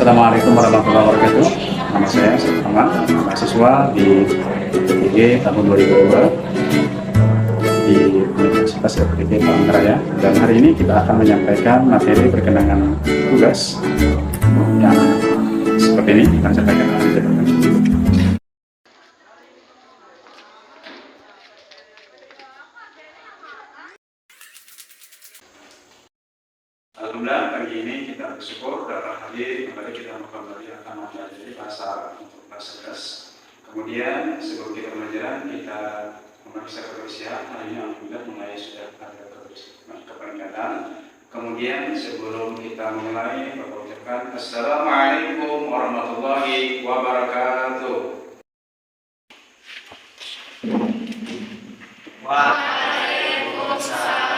Assalamualaikum warahmatullahi wabarakatuh. Nama saya Ahmad, mahasiswa di PTG tahun 2002 di Universitas FPG Palangkaraya. Dan hari ini kita akan menyampaikan materi perkenangan tugas yang seperti ini. Kita sampaikan. Alhamdulillah, pagi ini kita bersyukur dalam hadir kembali kita akan mempelajari bahasa Arab untuk bahasa keras. Kemudian sebelum kita pelajaran kita memeriksa kebersihan. Hari ini alhamdulillah mulai sudah ada kepeningkatan. Kemudian sebelum kita mulai, Bapak ucapkan Assalamualaikum warahmatullahi wabarakatuh. Waalaikumsalam.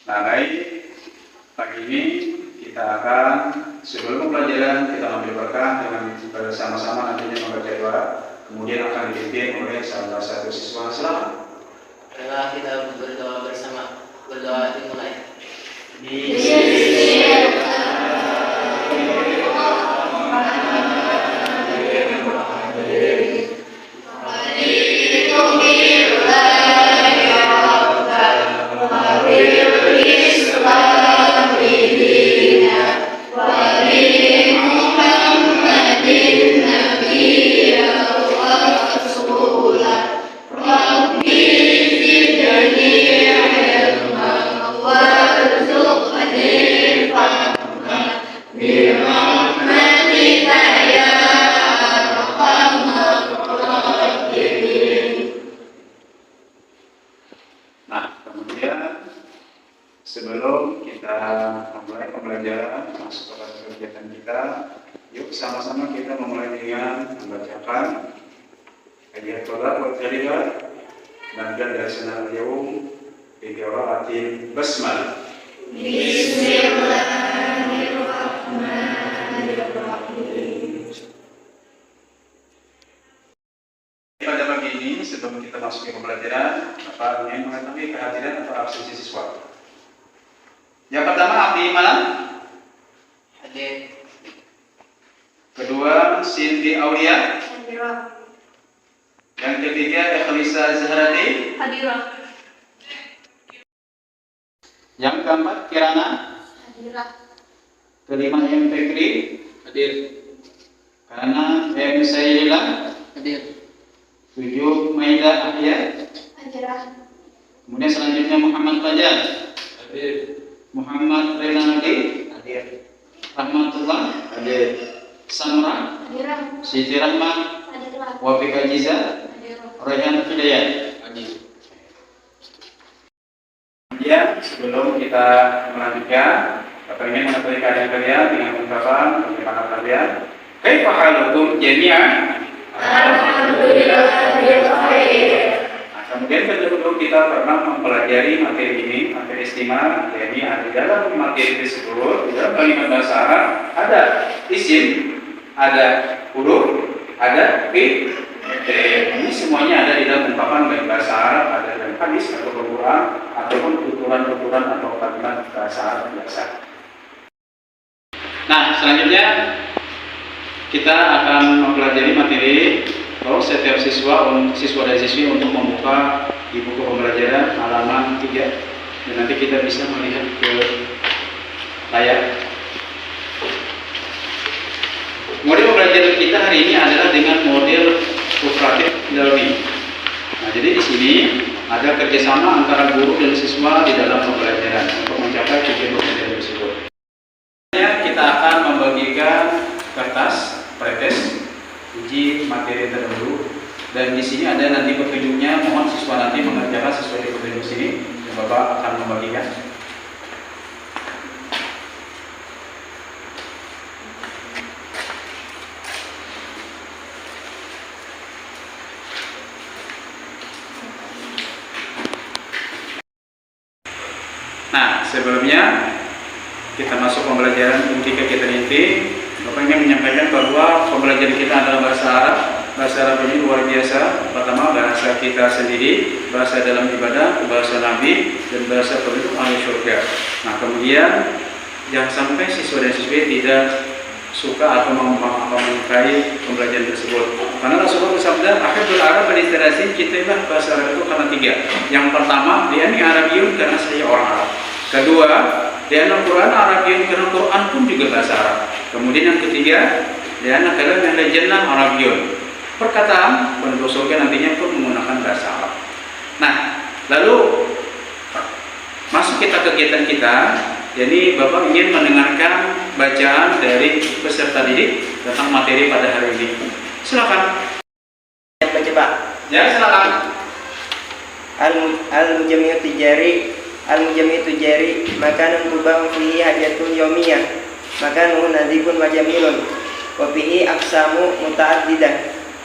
Nah, baik, pagi ini kita akan sebelum pembelajaran kita ambil berkah dengan bersama-sama nantinya membaca doa, kemudian akan dipimpin oleh salah satu siswa. Silakan. Marilah kita berdoa bersama. Berdoa dimulai. Sebelum kita memulai pembelajaran masuk kepada kegiatan kita, yuk sama-sama kita memulai dengan membacakan ayat Qur'an wa kalimat dan darasana al-yawm bi qira'atin basmalah. Bismillahirrahmanirrahim. Pada pagi ini sebelum kita masuk ke pembelajaran, Bapak ingin mengetahui kehadiran atau absensi siswa. Yang pertama, Abdi Malam Hadir. Kedua, Sinti Aulia. Hadirah. Yang ketiga, Ekhlisa Zahrati. Hadirah. Yang keempat, Kirana. Hadirah. Kelima, M. Fikri. Hadir. Kanan, M. Sayyidila. Hadir. 7, Maida Ahya. Hadirah. Kemudian selanjutnya Muhammad Fajar. Hadir. Muhammad Renaldi. Hadir. Rahmatullah. Hadir. Hadirah. Samra. Siti Rahmat. Hadirah. Wafika Jiza. Hadirah. Rayhan Hidayat. Hadir. Ya, sebelum kita melanjutkan, Bapak ingin mengetahui keadaan kalian dengan ungkapan bagaimana kalian. Kaifa halukum jami'an? Alhamdulillah bil khair. Nah, kemudian kedua kita pernah mempelajari materi ini, materi istimewa, yakni ada dalam materi tersebut, di dalam kalimat bahasa Arab ada isim, ada huruf, ada fi'il. Ini semuanya ada di dalam ungkapan bahasa Arab, ada dalam hadis atau Al-Quran ataupun tuturan-tuturan atau kalimat bahasa Arab biasa. Nah, selanjutnya kita akan mempelajari materi setiap siswa dan siswi untuk membuka di buku pembelajaran halaman 3 dan nanti kita bisa melihat ke layar. Model pembelajaran kita hari ini adalah dengan model kooperatif learning. Nah, jadi di sini ada kerjasama antara guru dan siswa di dalam pembelajaran untuk mencapai tujuan pembelajaran tersebut. Kita akan membagikan kertas pretest uji materi terdahulu dan di sini ada nanti petunjuknya. Mohon siswa nanti mengerjakan sesuai dengan petunjuk sini yang Bapak akan membagikan. Nah, sebelumnya kita masuk pembelajaran inti kegiatan inti, Bapak ingin menyampaikan bahwa pembelajaran kita adalah bahasa Arab bahasa Arab ini luar biasa. Pertama, bahasa kita sendiri, bahasa dalam ibadah, bahasa Nabi, dan bahasa penduduk ahli surga. Nah, kemudian jangan sampai siswa dan siswi tidak suka atau menyukai pembelajaran tersebut. Karena Rasulullah bersabda, "Akhirul Arab berinteraksi kita bahasa Arab itu karena 3. Yang pertama, dia ini Arabiyun karena saya orang Arab. Kedua, dia Al-Quran Arabiyun karena Quran pun juga bahasa Arab. Kemudian yang ketiga, dia kalam yang jannah Arabiyun. Perkataan penduduk surga nantinya pun menggunakan bahasa Arab. Nah, lalu masuk kita kegiatan kita. Jadi Bapak ingin mendengarkan bacaan dari peserta didik tentang materi pada hari ini. Silakan. Baca Pak. Ya, silakan. Al-mujammi'u tujari makanun tubahu fihi hajatul yaumiyah makanuhu nadhifun wa jamilun wa fihi aqsamu muta'addidah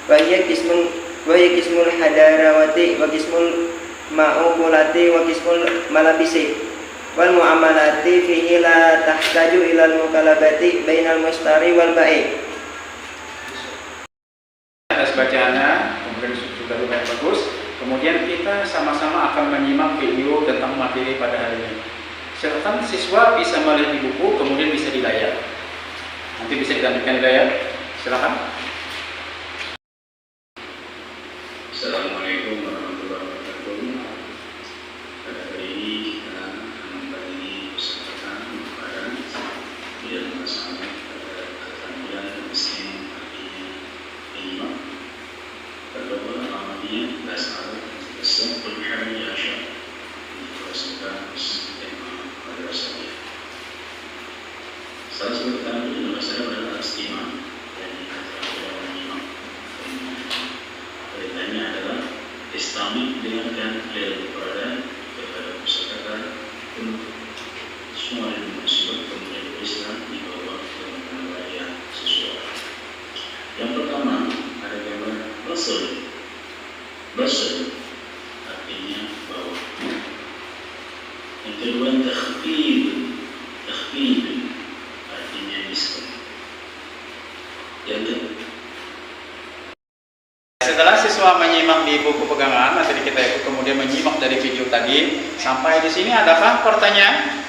wa hiya qismul hadarawati wa qismul ma'ukulati wa qismul malabisi wal muamalati fihi la tahtaju ilal mukalabati bainal mustari wal ba'i. Atas bacaannya, kemudian sudah lumayan bagus. Kemudian kita sama-sama akan menyimak video tentang materi pada hari ini. Silakan siswa bisa melihat di buku, kemudian bisa di layar. Nanti bisa ditampilkan di layar. Silakan. Assalamualaikum warahmatullahi wabarakatuh. Pada hari ini kita akan membagi kesempatan kepada yang bersama pada keterampilan miskin artinya imam. Berdoa alamatnya bahasa Arab Islam Al-Hari Yasha dipersilakan tema pada rasanya. Salah satu keterampilan bahasa Arab adalah istimah dan keterampilan imam. Perintahnya adalah istami dengarkan lil Quran kepada pusaka untuk semua ilmu musibah kemudian Islam di bawah dengan ayat sesuai. Yang pertama ada gambar basel artinya bawah. Yang kedua takhfid artinya diskon. Yang ketiga Setelah siswa menyimak di buku pegangan, nanti kita ikut kemudian menyimak dari video tadi. Sampai di sini adakah pertanyaan?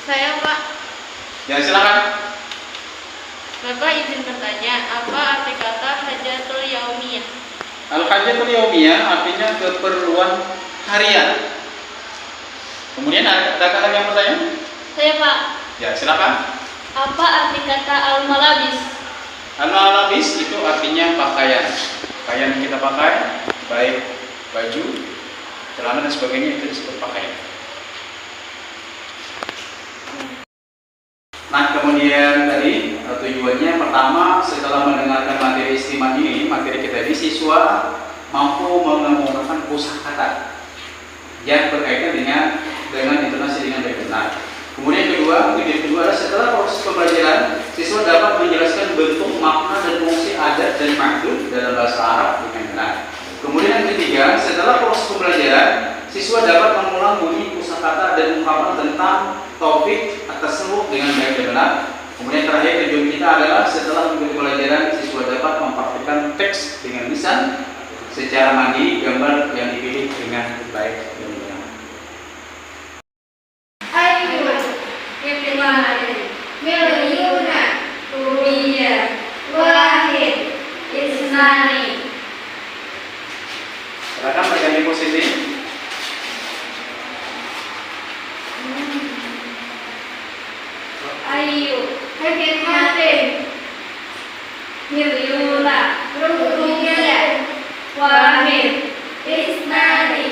Saya Pak. Ya, silakan. Bapak izin bertanya, apa arti kata hajatul yaumiyah? Al-hajatul yaumiyah artinya keperluan harian. Kemudian adakah lagi yang bertanya? Saya Pak. Ya, silakan. Apa arti kata al-malabis? Al-malabis itu artinya pakaian. Pakaian yang kita pakai, baik baju, celana dan sebagainya, itu disebut pakaian. Nah, kemudian tadi tujuannya pertama, setelah mendengarkan materi istimewa ini, materi kita ini, siswa mampu menggunakan kosakata yang berkaitan dengan intonasi dengan baik benar. Kemudian tujuan kedua adalah setelah proses pembelajaran, siswa dapat menjelaskan bentuk, makna, dan fungsi adat dan maksud dalam bahasa Arab dengan benar. Kemudian yang ketiga, setelah proses pembelajaran, siswa dapat mengulang bunyi kosakata dan ungkapan tentang topik atas seluruh dengan baik dan benar. Kemudian terakhir tujuan kita adalah setelah mengikuti pelajaran, siswa dapat mempraktikkan teks dengan lisan secara mandiri, gambar yang dipilih dengan baik dan benar. Milyuna Rubiyah Wahid Isnani. Silakan berganti posisi. Ayu Hikmatin Milyuna Rubiyah Wahid Isnani.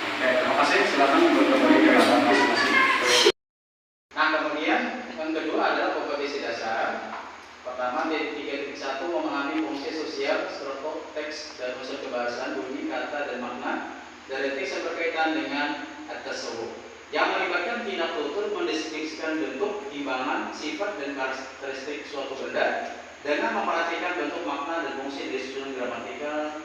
Oke, terima kasih. Silakan kembali ke latar masing-masing. Nah, kemudian yang kedua adalah kompetisi dasar. Pertama, di 3.1 memahami fungsi sosial, struktur teks dan unsur kebahasaan, bunyi, kata, dan makna dari teks yang berkaitan dengan at-tasawwuf, yang melibatkan tindak tutur mendeskripsikan bentuk, timbangan, sifat, dan karakteristik suatu benda dengan memperhatikan bentuk, makna, dan fungsi dari susunan gramatikal,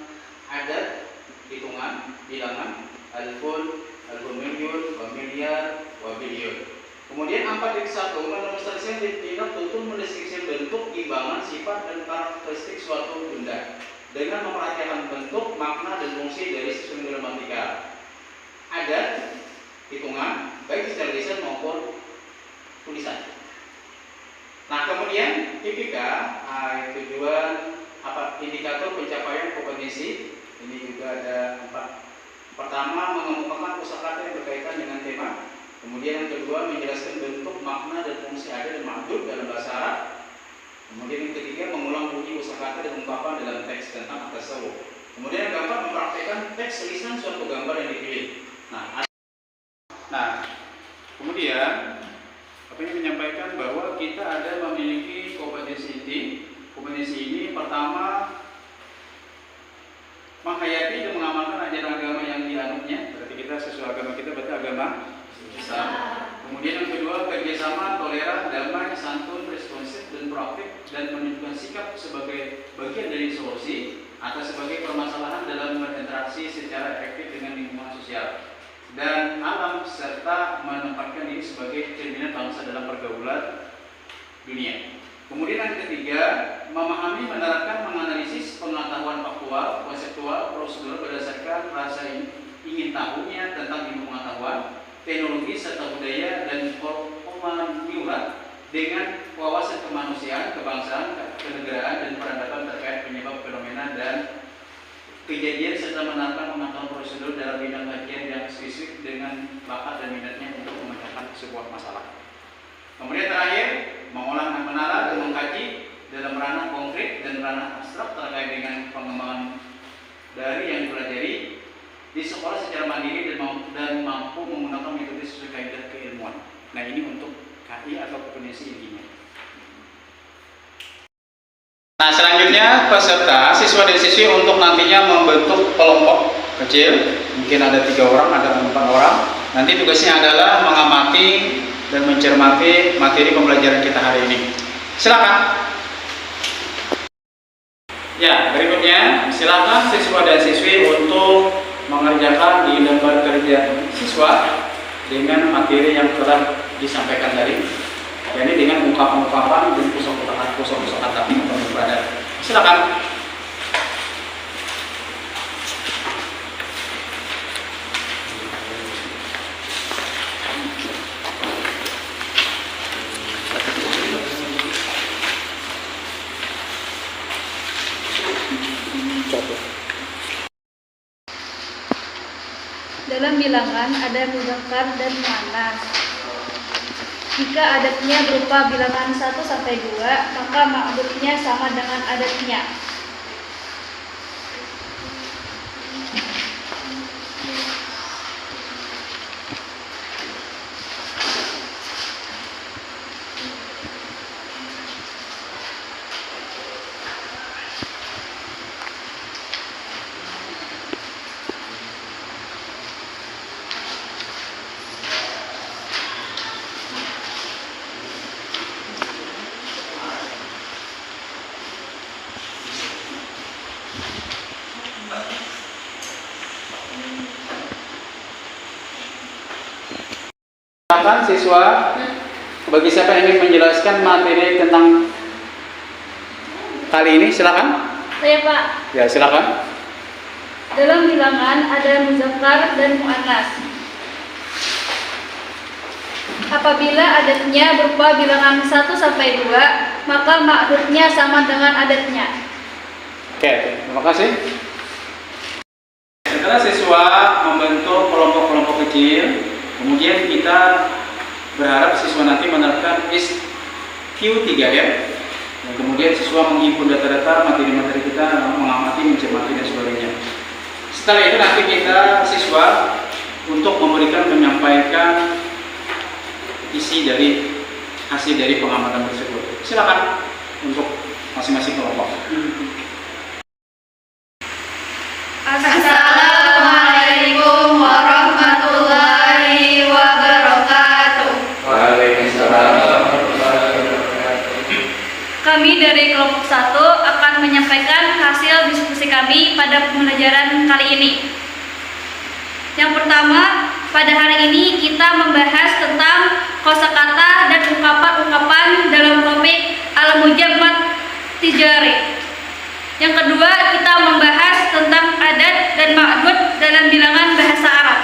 adat, hitungan, bilangan, alfun, alfumillion, wamiliar, wabilion. Kemudian 4.1 mendemonstrasikan tindak tutur mendeskripsikan bentuk, imbangan, sifat, dan karakteristik suatu benda dengan memperhatikan bentuk, makna, dan fungsi dari sistem gramatikal. Ada hitungan baik secara lisan maupun tulisan. Nah, kemudian IPK, tujuan indikator pencapaian kompetensi. Ini juga ada 4. Pertama, mengemukakan kosakata yang berkaitan dengan tema. Kemudian yang kedua, menjelaskan bentuk, makna, dan fungsi ada dan mahdud dalam bahasa Arab. Kemudian yang ketiga, mengulang bunyi kosakata dan ungkapan dalam teks tentang tasawuf. Kemudian yang keempat, mempraktikkan teks lisan suatu gambar yang dipilih. Nah, kemudian ini menyampaikan bahwa kita ada memiliki kompetensi ini. Kompetensi ini pertama, menghayati dan mengamalkan ajaran agama yang dianutnya. Berarti kita sesuai agama kita berarti agama Islam. Kemudian yang kedua, kerjasama, toleran, damai, santun, responsif, dan proaktif, dan menunjukkan sikap sebagai bagian dari solusi atau sebagai permasalahan dalam berinteraksi secara efektif dengan lingkungan sosial dan alam, serta menempatkan diri sebagai cerminan bangsa dalam pergaulan dunia. Kemudian yang ketiga, memahami, menerapkan, menganalisis pengetahuan faktual, konseptual, prosedur berdasarkan rasa ingin tahunya tentang ilmu pengetahuan, teknologi serta budaya, dan pemanusiaan dengan wawasan kemanusiaan, kebangsaan, kenegaraan, dan peradaban terkait penyebab fenomena dan kejadian, serta menerapkan pengetahuan prosedur dalam bidang kajian yang spesifik dengan bakat dan minatnya untuk memecahkan sebuah masalah. Kemudian terakhir, mengolah, menala, dan mengkaji dalam ranah konkret dan ranah abstrak terkait dengan pengembangan dari yang dipelajari di sekolah secara mandiri dan mampu menggunakan metode sesuai kaidah keilmuan. Nah, ini untuk KI atau kompetensi intinya. Nah, selanjutnya peserta, siswa dan siswi untuk nantinya membentuk kelompok kecil. Mungkin ada 3 orang, ada 4 orang. Nanti tugasnya adalah mengamati dan mencermati materi pembelajaran kita hari ini. Silakan. Ya, berikutnya silakan siswa dan siswi untuk mengerjakan di lembar kerja siswa dengan materi yang telah disampaikan tadi, yakni dengan ungkapan-ungkapan dan kosakata atau mufradat. Silakan. Dalam bilangan ada mudzakkar dan muannas. Jika adatnya berupa bilangan 1 sampai 2, maka ma'dudnya sama dengan adatnya. Silakan siswa, bagi siapa yang ingin menjelaskan materi tentang kali ini, silakan. Saya, Pak. Ya, silakan. Dalam bilangan ada mudzakkar dan muannas. Apabila adatnya berupa bilangan 1 sampai 2, maka ma'dudnya sama dengan adatnya. Oke, terima kasih. Setelah siswa membentuk kelompok-kelompok kecil, kemudian kita berharap siswa nanti menerapkan Q3M, dan kemudian siswa menghimpun data-data materi-materi kita, mengamati, mencermati, dan sebagainya. Setelah itu nanti kita siswa untuk menyampaikan isi dari hasil dari pengamatan tersebut. Silakan untuk masing-masing kelompok. Assalamualaikum warahmatullahi wabarakatuh. Waalaikumsalam. Kami dari kelompok 1 akan menyampaikan hasil diskusi kami pada pembelajaran kali ini. Yang pertama, pada hari ini kita membahas tentang kosakata dan ungkapan-ungkapan dalam topik al-mujammat tijari. Yang kedua, kita membahas tentang adat dan ma'dud dalam bilangan bahasa Arab.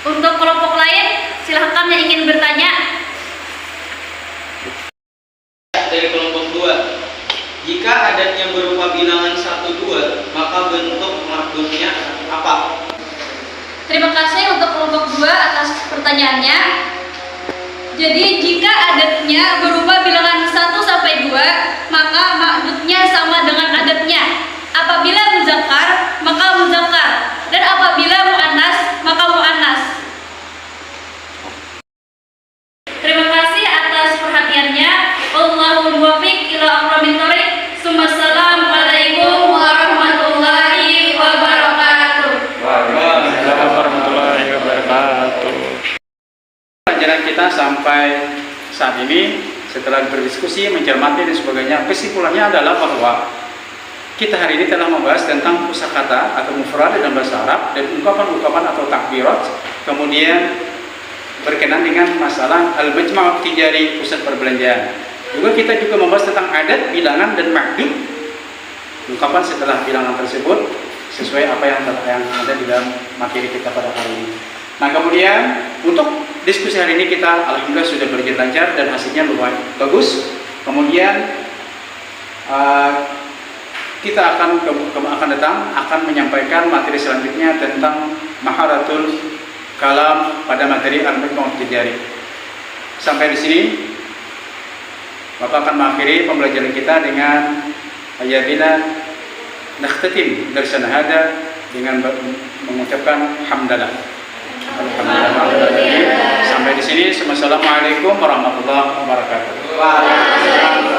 Untuk kelompok lain, silahkan yang ingin bertanya. Dari kelompok 2, jika adatnya berupa bilangan 1, 2, maka bentuk ma'dudnya apa? Terima kasih untuk kelompok 2 atas pertanyaannya. Jadi jika adatnya berupa bilangan 1 sampai 2, maka ma'dudnya sama dengan adatnya. Apabila muzakkar, maka muzakkar, dan apabila muannas, maka muannas. Terima kasih atas perhatiannya. Wallahul muwaffiq ila aqwamit thoriq. Assalamualaikum warahmatullahi wabarakatuh. Waalaikumsalam warahmatullahi wabarakatuh. Pelajaran kita sampai saat ini, setelah berdiskusi, mencermati dan sebagainya, kesimpulannya adalah bahwa kita hari ini telah membahas tentang kosakata atau mufrad dalam bahasa Arab dan ungkapan-ungkapan atau takbirat, kemudian berkenan dengan masalah al-majma' tijari, pusat perbelanjaan. Juga kita membahas tentang adat, bilangan dan ma'dud, ungkapan setelah bilangan tersebut sesuai apa yang ada di dalam materi kita pada hari ini. Nah, kemudian untuk diskusi hari ini kita alhamdulillah sudah berjalan lancar dan hasilnya lumayan bagus. Kemudian kita akan datang menyampaikan materi selanjutnya tentang maharatul kalam pada materi al-majma' tijari. Sampai di sini Bapak akan mengakhiri pembelajaran kita dengan ayatina nakhtatim darsana hada dengan mengucapkan hamdalah. Alhamdulillah. Sampai di sini. Assalamualaikum warahmatullahi wabarakatuh.